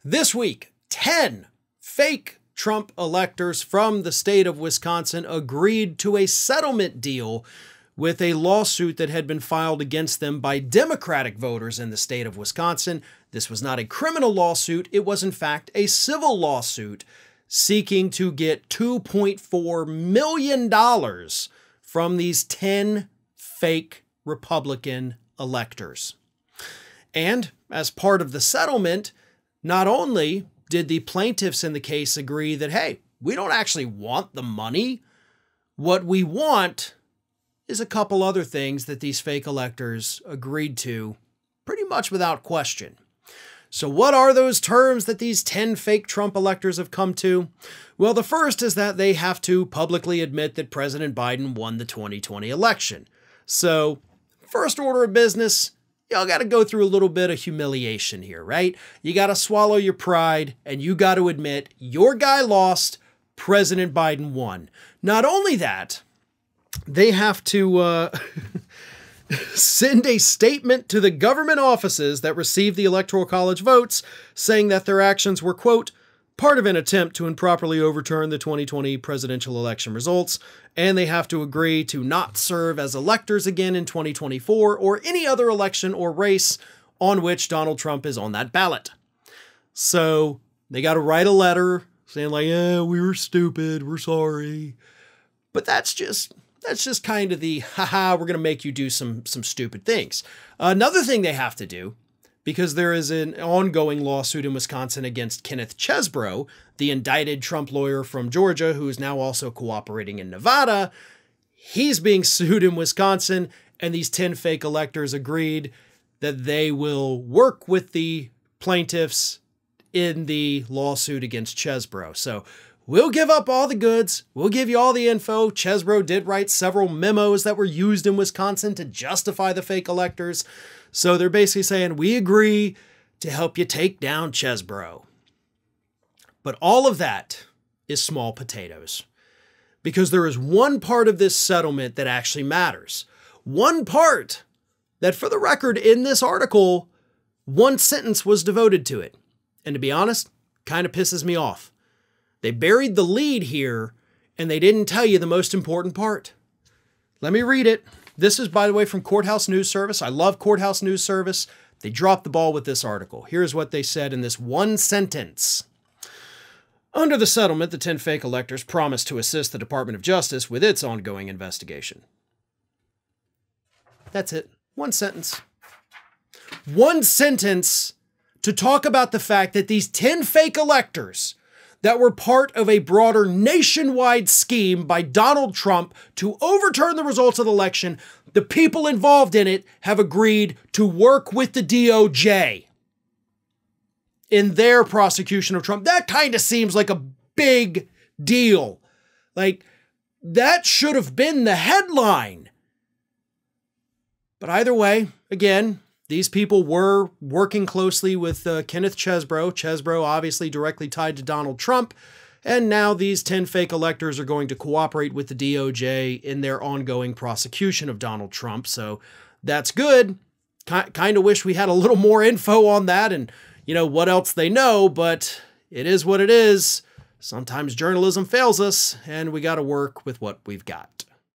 This week, 10 fake Trump electors from the state of Wisconsin agreed to a settlement deal with a lawsuit that had been filed against them by Democratic voters in the state of Wisconsin. This was not a criminal lawsuit. It was, in fact, a civil lawsuit seeking to get $2.4 million from these 10 fake Republican electors. And as part of the settlement, not only did the plaintiffs in the case agree that, hey, we don't actually want the money. What we want is a couple other things that these fake electors agreed to pretty much without question. So what are those terms that these 10 fake Trump electors have come to? Well, the first is that they have to publicly admit that President Biden won the 2020 election. So first order of business, y'all got to go through a little bit of humiliation here, right? You got to swallow your pride and you got to admit your guy lost, President Biden won. Not only that, they have to send a statement to the government offices that received the Electoral College votes saying that their actions were, quote, part of an attempt to improperly overturn the 2020 presidential election results, and they have to agree to not serve as electors again in 2024 or any other election or race on which Donald Trump is on that ballot. So they got to write a letter saying like, yeah, we were stupid, we're sorry. But that's just kind of the, haha, we're going to make you do some stupid things. Another thing they have to do, because there is an ongoing lawsuit in Wisconsin against Kenneth Chesebro, the indicted Trump lawyer from Georgia, who is now also cooperating in Nevada. He's being sued in Wisconsin, and these 10 fake electors agreed that they will work with the plaintiffs in the lawsuit against Chesebro. So we'll give up all the goods. We'll give you all the info. Chesebro did write several memos that were used in Wisconsin to justify the fake electors. So they're basically saying, we agree to help you take down Chesebro. But all of that is small potatoes, because there is one part of this settlement that actually matters. One part that, for the record, in this article, one sentence was devoted to it. And to be honest, kind of pisses me off. They buried the lead here, and they didn't tell you the most important part. Let me read it. This is, by the way, from Courthouse News Service. I love Courthouse News Service. They dropped the ball with this article. Here's what they said in this one sentence. Under the settlement, the 10 fake electors promised to assist the Department of Justice with its ongoing investigation. That's it. One sentence. One sentence to talk about the fact that these 10 fake electors that were part of a broader nationwide scheme by Donald Trump to overturn the results of the election, the people involved in it have agreed to work with the DOJ in their prosecution of Trump. That kind of seems like a big deal. Like, that should have been the headline. But either way, again, these people were working closely with Kenneth Chesebro. Chesebro obviously directly tied to Donald Trump. And now these 10 fake electors are going to cooperate with the DOJ in their ongoing prosecution of Donald Trump. So that's good. Kind of wish we had a little more info on that and, what else they know, but it is what it is. Sometimes journalism fails us and we got to work with what we've got.